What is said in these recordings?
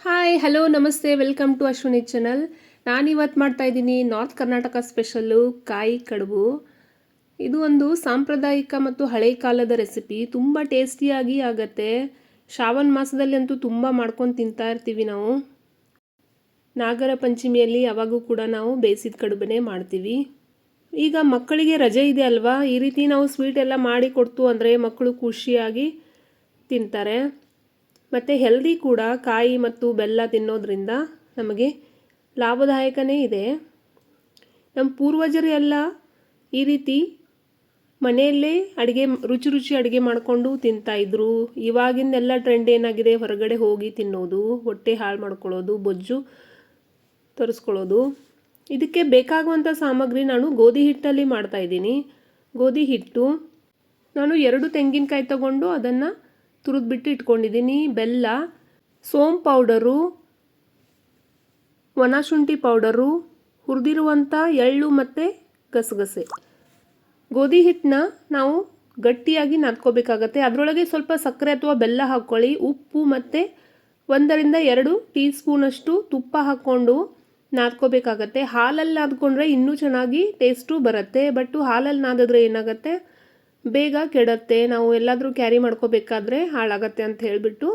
Hi hello ನಮಸ್ತೆ welcome to Ashwini channel. ನಾನಿವತ್ತು ಮಾಡ್ತಾಯಿದ್ದೀನಿ ನಾರ್ತ್ ಕರ್ನಾಟಕ ಸ್ಪೆಷಲ್ಲು ಕಾಯಿ ಕಡುಬು. ಇದು ಒಂದು ಸಾಂಪ್ರದಾಯಿಕ ಮತ್ತು ಹಳೆ ಕಾಲದ ರೆಸಿಪಿ. ತುಂಬ ಟೇಸ್ಟಿಯಾಗಿ ಆಗುತ್ತೆ. ಶ್ರಾವಣ ಮಾಸದಲ್ಲಿ ಅಂತೂ ತುಂಬ ಮಾಡ್ಕೊಂಡು ತಿಂತಾ ಇರ್ತೀವಿ ನಾವು. ನಾಗರ ಪಂಚಮಿಯಲ್ಲಿ ಯಾವಾಗೂ ಕೂಡ ನಾವು ಬೇಯಿಸಿದ ಕಡುಬನ್ನೇ ಮಾಡ್ತೀವಿ. ಈಗ ಮಕ್ಕಳಿಗೆ ರಜೆ ಇದೆ ಅಲ್ವಾ, ಈ ರೀತಿ ನಾವು ಸ್ವೀಟ್ ಎಲ್ಲ ಮಾಡಿ ಕೊಡ್ತು ಅಂದರೆ ಮಕ್ಕಳು ಖುಷಿಯಾಗಿ ತಿಂತಾರೆ. ಮತ್ತು ಹೆಲ್ದಿ ಕೂಡ. ಕಾಯಿ ಮತ್ತು ಬೆಲ್ಲ ತಿನ್ನೋದ್ರಿಂದ ನಮಗೆ ಲಾಭದಾಯಕನೇ ಇದೆ. ನಮ್ಮ ಪೂರ್ವಜರು ಎಲ್ಲ ಈ ರೀತಿ ಮನೆಯಲ್ಲೇ ರುಚಿ ಅಡುಗೆ ಮಾಡಿಕೊಂಡು ತಿಂತಾಯಿದ್ರು. ಇವಾಗಿಂದೆಲ್ಲ ಟ್ರೆಂಡ್ ಏನಾಗಿದೆ, ಹೊರಗಡೆ ಹೋಗಿ ತಿನ್ನೋದು, ಹೊಟ್ಟೆ ಹಾಳು ಮಾಡ್ಕೊಳ್ಳೋದು, ಬೊಜ್ಜು ತರಿಸ್ಕೊಳ್ಳೋದು. ಇದಕ್ಕೆ ಬೇಕಾಗುವಂಥ ಸಾಮಗ್ರಿ ನಾನು ಗೋಧಿ ಹಿಟ್ಟಲ್ಲಿ ಮಾಡ್ತಾಯಿದ್ದೀನಿ. ಗೋಧಿ ಹಿಟ್ಟು ನಾನು 2 ತೆಂಗಿನಕಾಯಿ ತಗೊಂಡು ಅದನ್ನು ತುರಿದ್ಬಿಟ್ಟು ಇಟ್ಕೊಂಡಿದ್ದೀನಿ. ಬೆಲ್ಲ, ಸೋಂಪು ಪೌಡರು, ಒಣಶುಂಠಿ ಪೌಡರು, ಹುರಿದಿರುವಂಥ ಎಳ್ಳು ಮತ್ತು ಗಸಗಸೆ. ಗೋಧಿ ಹಿಟ್ಟನ್ನ ನಾವು ಗಟ್ಟಿಯಾಗಿ ನಾದ್ಕೋಬೇಕಾಗತ್ತೆ. ಅದರೊಳಗೆ ಸ್ವಲ್ಪ ಸಕ್ಕರೆ ಅಥವಾ ಬೆಲ್ಲ ಹಾಕ್ಕೊಳ್ಳಿ. ಉಪ್ಪು ಮತ್ತು 1 ರಿಂದ 2 ಟೀ ಸ್ಪೂನಷ್ಟು ತುಪ್ಪ ಹಾಕ್ಕೊಂಡು ನಾದ್ಕೋಬೇಕಾಗತ್ತೆ. ಹಾಲಲ್ಲಿ ನಾದ್ಕೊಂಡ್ರೆ ಇನ್ನೂ ಚೆನ್ನಾಗಿ ಟೇಸ್ಟು ಬರುತ್ತೆ. ಬಟ್ಟು ಹಾಲಲ್ಲಿ ನಾದಿದ್ರೆ ಏನಾಗುತ್ತೆ, ಬೇಗ ಕೆಡತ್ತೆ. ನಾವು ಎಲ್ಲಾದರೂ ಕ್ಯಾರಿ ಮಾಡ್ಕೋಬೇಕಾದ್ರೆ ಹಾಳಾಗತ್ತೆ ಅಂತ ಹೇಳಿಬಿಟ್ಟು,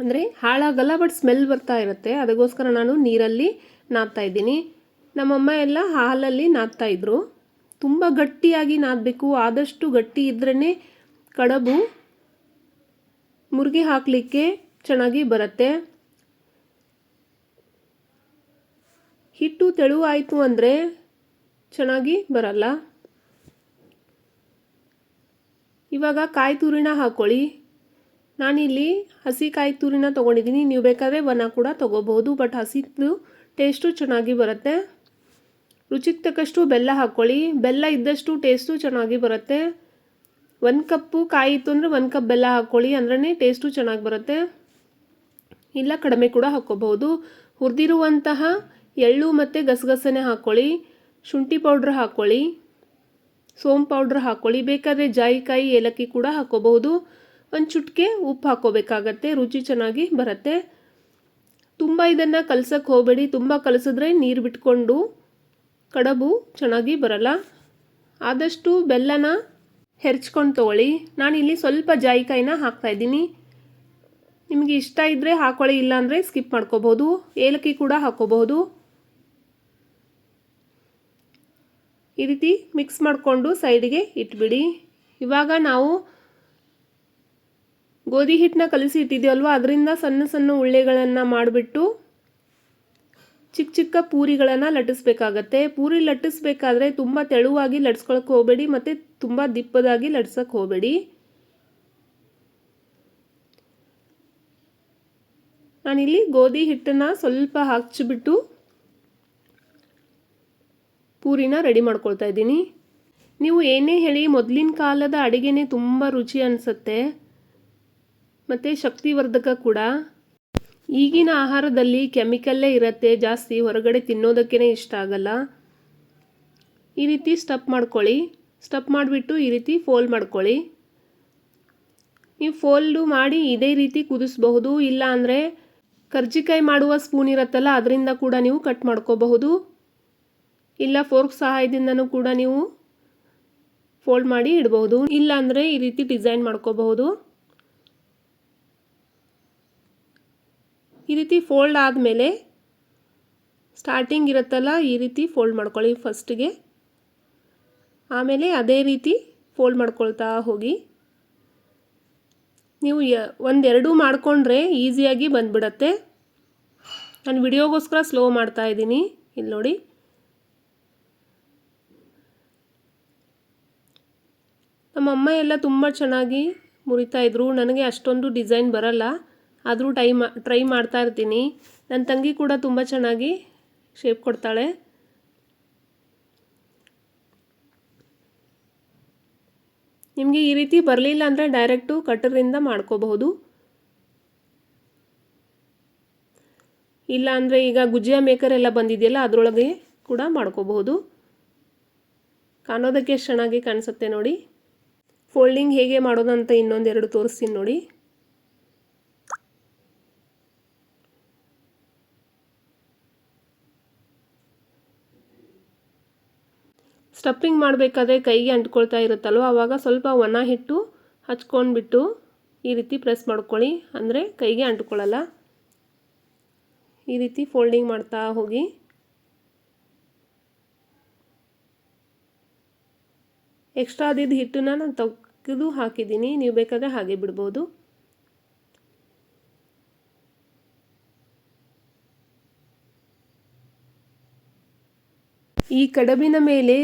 ಅಂದರೆ ಹಾಳಾಗಲ್ಲ ಬಟ್ ಸ್ಮೆಲ್ ಬರ್ತಾ ಇರುತ್ತೆ. ಅದಕ್ಕೋಸ್ಕರ ನಾನು ನೀರಲ್ಲಿ ನಾದ್ತಾ ಇದ್ದೀನಿ. ನಮ್ಮಮ್ಮ ಎಲ್ಲ ಹಾಲಲ್ಲಿ ನಾದ್ತಾಯಿದ್ರು. ತುಂಬ ಗಟ್ಟಿಯಾಗಿ ನಾದಬೇಕು. ಆದಷ್ಟು ಗಟ್ಟಿ ಇದ್ರೇ ಕಡುಬು ಮುರುಗಿ ಹಾಕಲಿಕ್ಕೆ ಚೆನ್ನಾಗಿ ಬರುತ್ತೆ. ಹಿಟ್ಟು ತೆಳುವಾಯಿತು ಅಂದರೆ ಚೆನ್ನಾಗಿ ಬರಲ್ಲ. ಇವಾಗ ಕಾಯಿ ತುರಿನ ಹಾಕ್ಕೊಳ್ಳಿ. ನಾನಿಲ್ಲಿ ಹಸಿ ಕಾಯಿ ತುರಿನ ತೊಗೊಂಡಿದ್ದೀನಿ. ನೀವು ಬೇಕಾದರೆ ಒಣ ಕೂಡ ತೊಗೋಬಹುದು, ಬಟ್ ಹಸಿದು ಟೇಸ್ಟು ಚೆನ್ನಾಗಿ ಬರುತ್ತೆ. ರುಚಿಗೆ ತಕ್ಕಷ್ಟು ಬೆಲ್ಲ ಹಾಕ್ಕೊಳ್ಳಿ. ಬೆಲ್ಲ ಇದ್ದಷ್ಟು ಟೇಸ್ಟು ಚೆನ್ನಾಗಿ ಬರುತ್ತೆ. 1 ಕಪ್ಪು ಕಾಯಿ ಇತ್ತು ಅಂದರೆ 1 ಕಪ್ ಬೆಲ್ಲ ಹಾಕ್ಕೊಳ್ಳಿ, ಅಂದ್ರೇ ಟೇಸ್ಟು ಚೆನ್ನಾಗಿ ಬರುತ್ತೆ. ಇಲ್ಲ ಕಡಿಮೆ ಕೂಡ ಹಾಕ್ಕೋಬಹುದು. ಹುರಿದಿರುವಂತಹ ಎಳ್ಳು ಮತ್ತು ಗಸಗಸೆನೆ ಹಾಕ್ಕೊಳ್ಳಿ. ಶುಂಠಿ ಪೌಡ್ರ್ ಹಾಕ್ಕೊಳ್ಳಿ. ಸೋಂಪು ಪೌಡ್ರ್ ಹಾಕ್ಕೊಳ್ಳಿ. ಬೇಕಾದರೆ ಜಾಯಿಕಾಯಿ, ಏಲಕ್ಕಿ ಕೂಡ ಹಾಕ್ಕೋಬಹುದು. 1 ಚುಟ್ಕೆ ಉಪ್ಪು ಹಾಕ್ಕೋಬೇಕಾಗತ್ತೆ. ರುಚಿ ಚೆನ್ನಾಗಿ ಬರುತ್ತೆ. ತುಂಬ ಇದನ್ನು ಕಲಸಕ್ಕೆ ಹೋಗಬೇಡಿ. ತುಂಬ ಕಲಸಿದ್ರೆ ನೀರು ಬಿಟ್ಕೊಂಡು ಕಡುಬು ಚೆನ್ನಾಗಿ ಬರಲ್ಲ. ಆದಷ್ಟು ಬೆಲ್ಲನ ಹೆರ್ಚ್ಕೊಂಡು ತೊಗೊಳ್ಳಿ. ನಾನಿಲ್ಲಿ ಸ್ವಲ್ಪ ಜಾಯಿಕಾಯಿನ ಹಾಕ್ತಾಯಿದ್ದೀನಿ. ನಿಮಗೆ ಇಷ್ಟ ಇದ್ದರೆ ಹಾಕ್ಕೊಳ್ಳಿ, ಇಲ್ಲಾಂದರೆ ಸ್ಕಿಪ್ ಮಾಡ್ಕೋಬಹುದು. ಏಲಕ್ಕಿ ಕೂಡ ಹಾಕ್ಕೋಬಹುದು. ಈ ರೀತಿ ಮಿಕ್ಸ್ ಮಾಡಿಕೊಂಡು ಸೈಡಿಗೆ ಇಟ್ಬಿಡಿ. ಇವಾಗ ನಾವು ಗೋಧಿ ಹಿಟ್ಟನ್ನ ಕಲಸಿ ಇಟ್ಟಿದ್ದೀವಲ್ವ, ಅದರಿಂದ ಸಣ್ಣ ಸಣ್ಣ ಉಳ್ಳೆಗಳನ್ನು ಮಾಡಿಬಿಟ್ಟು ಚಿಕ್ಕ ಚಿಕ್ಕ ಪೂರಿಗಳನ್ನು ಲಟ್ಟಿಸ್ಬೇಕಾಗತ್ತೆ. ಪೂರಿ ಲಟ್ಟಿಸ್ಬೇಕಾದ್ರೆ ತುಂಬ ತೆಳುವಾಗಿ ಲಟ್ಸ್ಕೊಳಕ್ಕೆ ಹೋಗಬೇಡಿ ಮತ್ತು ತುಂಬ ದಿಪ್ಪದಾಗಿ ಲಟ್ಸಕ್ಕೆ ಹೋಗಬೇಡಿ. ನಾನಿಲ್ಲಿ ಗೋಧಿ ಹಿಟ್ಟನ್ನು ಸ್ವಲ್ಪ ಹಚ್ಚಿಬಿಟ್ಟು ಪೂರಿನ ರೆಡಿ ಮಾಡ್ಕೊಳ್ತಾ ಇದ್ದೀನಿ. ನೀವು ಏನೇ ಹೇಳಿ, ಮೊದಲಿನ ಕಾಲದ ಅಡುಗೆನೇ ತುಂಬ ರುಚಿ ಅನಿಸುತ್ತೆ ಮತ್ತು ಶಕ್ತಿವರ್ಧಕ ಕೂಡ. ಈಗಿನ ಆಹಾರದಲ್ಲಿ ಕೆಮಿಕಲ್ಲೇ ಇರುತ್ತೆ ಜಾಸ್ತಿ. ಹೊರಗಡೆ ತಿನ್ನೋದಕ್ಕೇ ಇಷ್ಟ ಆಗಲ್ಲ. ಈ ರೀತಿ ಸ್ಟಫ್ ಮಾಡ್ಕೊಳ್ಳಿ. ಸ್ಟಫ್ ಮಾಡಿಬಿಟ್ಟು ಈ ರೀತಿ ಫೋಲ್ಡ್ ಮಾಡ್ಕೊಳ್ಳಿ. ನೀವು ಫೋಲ್ಡು ಮಾಡಿ ಇದೇ ರೀತಿ ಕುದಿಸ್ಬಹುದು. ಇಲ್ಲ ಅಂದರೆ ಕರ್ಜಿಕಾಯಿ ಮಾಡುವ ಸ್ಪೂನ್ ಇರುತ್ತಲ್ಲ, ಅದರಿಂದ ಕೂಡ ನೀವು ಕಟ್ ಮಾಡ್ಕೋಬಹುದು. ಇಲ್ಲ ಫೋರ್ಕ್ ಸಹಾಯದಿಂದನೂ ಕೂಡ ನೀವು ಫೋಲ್ಡ್ ಮಾಡಿ ಇಡಬಹುದು. ಇಲ್ಲ ಅಂದರೆ ಈ ರೀತಿ ಡಿಸೈನ್ ಮಾಡ್ಕೋಬಹುದು. ಈ ರೀತಿ ಫೋಲ್ಡ್ ಆದಮೇಲೆ ಸ್ಟಾರ್ಟಿಂಗ್ ಇರುತ್ತಲ್ಲ, ಈ ರೀತಿ ಫೋಲ್ಡ್ ಮಾಡ್ಕೊಳ್ಳಿ ಫಸ್ಟಿಗೆ. ಆಮೇಲೆ ಅದೇ ರೀತಿ ಫೋಲ್ಡ್ ಮಾಡ್ಕೊಳ್ತಾ ಹೋಗಿ. ನೀವು 1-2 ಮಾಡಿಕೊಂಡ್ರೆ ಈಸಿಯಾಗಿ ಬಂದ್ಬಿಡತ್ತೆ. ನಾನು ವಿಡಿಯೋಗೋಸ್ಕರ ಸ್ಲೋ ಮಾಡ್ತಾ ಇದ್ದೀನಿ. ಇಲ್ಲಿ ನೋಡಿ. ನಮ್ಮಮ್ಮ ಎಲ್ಲ ತುಂಬ ಚೆನ್ನಾಗಿ ಮುರಿತಾಯಿದ್ರು. ನನಗೆ ಅಷ್ಟೊಂದು ಡಿಸೈನ್ ಬರಲ್ಲ, ಆದರೂ ಟ್ರೈ ಮಾಡ್ತಾ ಇರ್ತೀನಿ. ನನ್ನ ತಂಗಿ ಕೂಡ ತುಂಬ ಚೆನ್ನಾಗಿ ಶೇಪ್ ಕೊಡ್ತಾಳೆ. ನಿಮಗೆ ಈ ರೀತಿ ಬರಲಿಲ್ಲ ಅಂದರೆ ಡೈರೆಕ್ಟು ಕಟ್ಟರಿಂದ ಮಾಡ್ಕೋಬಹುದು. ಇಲ್ಲ ಅಂದರೆ ಈಗ ಗುಜಿಯಾ ಮೇಕರ್ ಎಲ್ಲ ಬಂದಿದೆಯಲ್ಲ, ಅದರೊಳಗೆ ಕೂಡ ಮಾಡ್ಕೋಬಹುದು. ಕಾಣೋದಕ್ಕೆ ಎಷ್ಟು ಚೆನ್ನಾಗಿ ಕಾಣಿಸುತ್ತೆ ನೋಡಿ. ಫೋಲ್ಡಿಂಗ್ ಹೇಗೆ ಮಾಡೋದಂತ ಇನ್ನೊಂದೆರಡು ತೋರಿಸ್ತೀನಿ ನೋಡಿ. ಸ್ಟಫಿಂಗ್ ಮಾಡಬೇಕಾದ್ರೆ ಕೈಗೆ ಅಂಟ್ಕೊಳ್ತಾ ಇರುತ್ತಲ್ವ, ಆವಾಗ ಸ್ವಲ್ಪ ಒಣ ಹಿಟ್ಟು ಹಚ್ಕೊಂಡ್ಬಿಟ್ಟು ಈ ರೀತಿ ಪ್ರೆಸ್ ಮಾಡ್ಕೊಳ್ಳಿ, ಅಂದರೆ ಕೈಗೆ ಅಂಟ್ಕೊಳ್ಳಲ್ಲ. ಈ ರೀತಿ ಫೋಲ್ಡಿಂಗ್ ಮಾಡ್ತಾ ಹೋಗಿ. ಎಕ್ಸ್ಟ್ರಾ ಆದಿದ್ದು ಹಿಟ್ಟನ್ನ ನಾನು ತೆಗೆದು ಹಾಕಿದ್ದೀನಿ, ನೀವು ಬೇಕಾದರೆ ಹಾಗೆ ಬಿಡ್ಬೋದು. ಈ ಕಡಬಿನ ಮೇಲೆ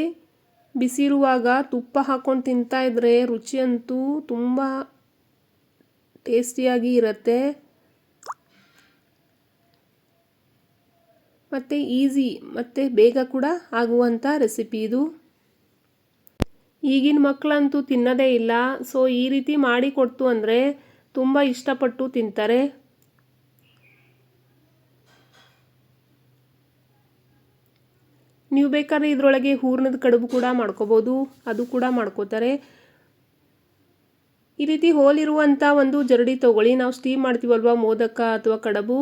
ಬಿಸಿ ಇರುವಾಗ ತುಪ್ಪ ಹಾಕ್ಕೊಂಡು ತಿಂತಾ ಇದ್ದರೆ ರುಚಿ ಅಂತೂ ತುಂಬ ಟೇಸ್ಟಿಯಾಗಿ ಇರುತ್ತೆ ಮತ್ತು ಈಸಿ ಮತ್ತು ಬೇಗ ಕೂಡ ಆಗುವಂಥ ರೆಸಿಪಿ ಇದು. ಈಗಿನ ಮಕ್ಕಳಂತೂ ತಿನ್ನೋದೇ ಇಲ್ಲ, ಸೊ ಈ ರೀತಿ ಮಾಡಿ ಕೊಡ್ತು ಅಂದರೆ ತುಂಬ ಇಷ್ಟಪಟ್ಟು ತಿಂತಾರೆ. ನೀವು ಬೇಕಾದ್ರೆ ಇದರೊಳಗೆ ಹೂರ್ಣದ ಕಡುಬು ಕೂಡ ಮಾಡ್ಕೋಬೋದು, ಅದು ಕೂಡ ಮಾಡ್ಕೋತಾರೆ. ಈ ರೀತಿ ಹೋಲಿರುವಂಥ ಒಂದು ಜರಡಿ ತೊಗೊಳ್ಳಿ. ನಾವು ಸ್ಟೀಮ್ ಮಾಡ್ತೀವಲ್ವ ಮೋದಕ ಅಥವಾ ಕಡುಬು,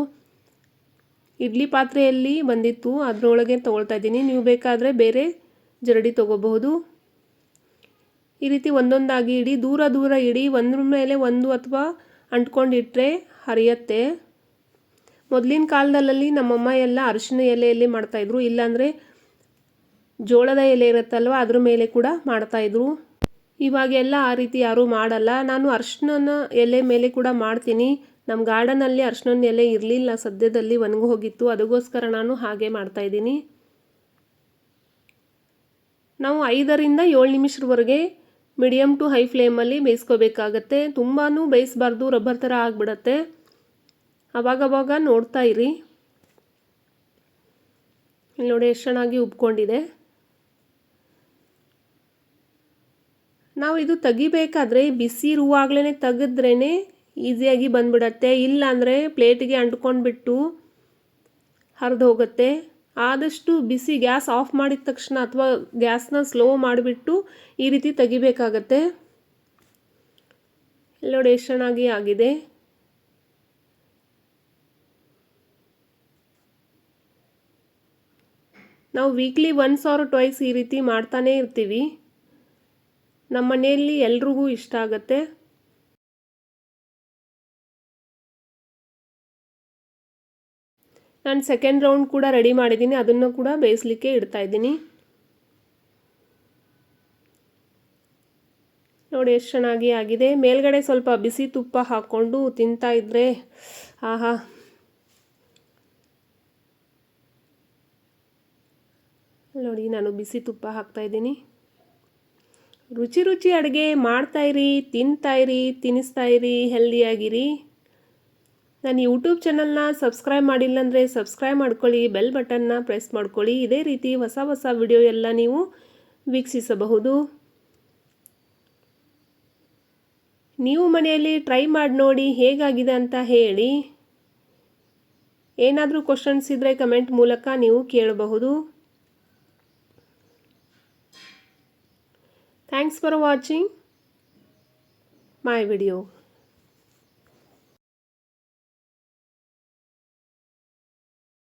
ಇಡ್ಲಿ ಪಾತ್ರೆಯಲ್ಲಿ ಬಂದಿತ್ತು, ಅದರೊಳಗೆ ತೊಗೊಳ್ತಾ ಇದ್ದೀನಿ. ನೀವು ಬೇಕಾದರೆ ಬೇರೆ ಜರಡಿ ತೊಗೋಬಹುದು. ಈ ರೀತಿ ಒಂದೊಂದಾಗಿ ಇಡಿ, ದೂರ ದೂರ ಇಡಿ, ಒಂದ್ರ ಮೇಲೆ ಒಂದು ಅಥವಾ ಅಂಟ್ಕೊಂಡಿಟ್ರೆ ಹರಿಯತ್ತೆ. ಮೊದಲಿನ ಕಾಲದಲ್ಲಿ ನಮ್ಮಮ್ಮ ಎಲ್ಲ ಅರಿಶಿನ ಎಲೆಯಲ್ಲಿ ಮಾಡ್ತಾಯಿದ್ರು, ಇಲ್ಲಾಂದರೆ ಜೋಳದ ಎಲೆ ಇರುತ್ತಲ್ವ ಅದ್ರ ಮೇಲೆ ಕೂಡ ಮಾಡ್ತಾಯಿದ್ರು. ಇವಾಗೆಲ್ಲ ಆ ರೀತಿ ಯಾರೂ ಮಾಡಲ್ಲ. ನಾನು ಅರಿಶಿನ ಎಲೆ ಮೇಲೆ ಕೂಡ ಮಾಡ್ತೀನಿ. ನಮ್ಮ ಗಾರ್ಡನಲ್ಲಿ ಅರಿಶಿನ ಎಲೆ ಇರಲಿಲ್ಲ, ಸದ್ಯದಲ್ಲಿ ಒಣಗಿ ಹೋಗಿತ್ತು, ಅದಕ್ಕೋಸ್ಕರ ನಾನು ಹಾಗೆ ಮಾಡ್ತಾಯಿದ್ದೀನಿ. ನಾವು 5ರಿಂದ 7 ನಿಮಿಷದವರೆಗೆ ಮೀಡಿಯಮ್ ಟು ಹೈ ಫ್ಲೇಮಲ್ಲಿ ಬೇಯಿಸ್ಕೋಬೇಕಾಗತ್ತೆ. ತುಂಬಾ ಬೇಯಿಸಬಾರ್ದು, ರಬ್ಬರ್ ಥರ ಆಗಿಬಿಡತ್ತೆ. ಅವಾಗವಾಗ ನೋಡ್ತಾ ಇರಿ. ಇಲ್ಲಿ ನೋಡಿ ಎಷ್ಟು ಚೆನ್ನಾಗಿ ಉಬ್ಕೊಂಡಿದೆ. ನಾವು ಇದು ತೆಗಿಬೇಕಾದ್ರೆ ಬಿಸಿ ಇರುವಾಗಲೇ ತೆಗೆದ್ರೇ ಈಸಿಯಾಗಿ ಬಂದ್ಬಿಡತ್ತೆ, ಇಲ್ಲಾಂದರೆ ಪ್ಲೇಟಿಗೆ ಅಂಟ್ಕೊಂಡ್ಬಿಟ್ಟು ಹರಿದು ಹೋಗುತ್ತೆ. ಆದಷ್ಟು ಬಿಸಿ ಗ್ಯಾಸ್ ಆಫ್ ಮಾಡಿದ ತಕ್ಷಣ ಅಥವಾ ಗ್ಯಾಸ್ನ ಸ್ಲೋ ಮಾಡಿಬಿಟ್ಟು ಈ ರೀತಿ ತೆಗಿಬೇಕಾಗತ್ತೆ. ನೋಡಿ ಎಷ್ಟು ಚೆನ್ನಾಗಿ ಆಗಿದೆ. ನಾವು ವೀಕ್ಲಿ ಒನ್ಸ್ ಆರ್ ಟ್ವೈಸ್ ಈ ರೀತಿ ಮಾಡ್ತಾನೇ ಇರ್ತೀವಿ. ನಮ್ಮ ಮನೆಯಲ್ಲಿ ಎಲ್ರಿಗೂ ಇಷ್ಟ ಆಗುತ್ತೆ. ನಾನು ಸೆಕೆಂಡ್ ರೌಂಡ್ ಕೂಡ ರೆಡಿ ಮಾಡಿದ್ದೀನಿ, ಅದನ್ನು ಕೂಡ ಬೇಯಿಸಲಿಕ್ಕೆ ಇಡ್ತಾ ಇದ್ದೀನಿ. ನೋಡಿ ಎಷ್ಟು ಚೆನ್ನಾಗಿ ಆಗಿದೆ. ಮೇಲ್ಗಡೆ ಸ್ವಲ್ಪ ಬಿಸಿ ತುಪ್ಪ ಹಾಕ್ಕೊಂಡು ತಿಂತಾ ಇದ್ದರೆ ಆಹಾ, ನೋಡಿ ನಾನು ಬಿಸಿ ತುಪ್ಪ ಹಾಕ್ತಾಯಿದ್ದೀನಿ. ರುಚಿ ರುಚಿ ಅಡುಗೆ ಮಾಡ್ತಾಯಿರಿ, ತಿಂತಾಯಿರಿ, ತಿನ್ನಿಸ್ತಾಯಿರಿ, ಹೆಲ್ದಿಯಾಗಿರಿ. ನನ್ನ ಯೂಟ್ಯೂಬ್ ಚಾನಲ್ನ ಸಬ್ಸ್ಕ್ರೈಬ್ ಮಾಡಿಲ್ಲ ಅಂದರೆ ಸಬ್ಸ್ಕ್ರೈಬ್ ಮಾಡ್ಕೊಳ್ಳಿ, ಬೆಲ್ ಬಟನ್ನ ಪ್ರೆಸ್ ಮಾಡ್ಕೊಳ್ಳಿ. ಇದೇ ರೀತಿ ಹೊಸ ಹೊಸ ವಿಡಿಯೋ ಎಲ್ಲ ನೀವು ವೀಕ್ಷಿಸಬಹುದು. ನೀವು ಮನೆಯಲ್ಲಿ ಟ್ರೈ ಮಾಡಿ ನೋಡಿ, ಹೇಗಾಗಿದೆ ಅಂತ ಹೇಳಿ. ಏನಾದರೂ ಕ್ವಶನ್ಸ್ ಇದ್ದರೆ ಕಮೆಂಟ್ ಮೂಲಕ ನೀವು ಕೇಳಬಹುದು. Thanks for watching my video.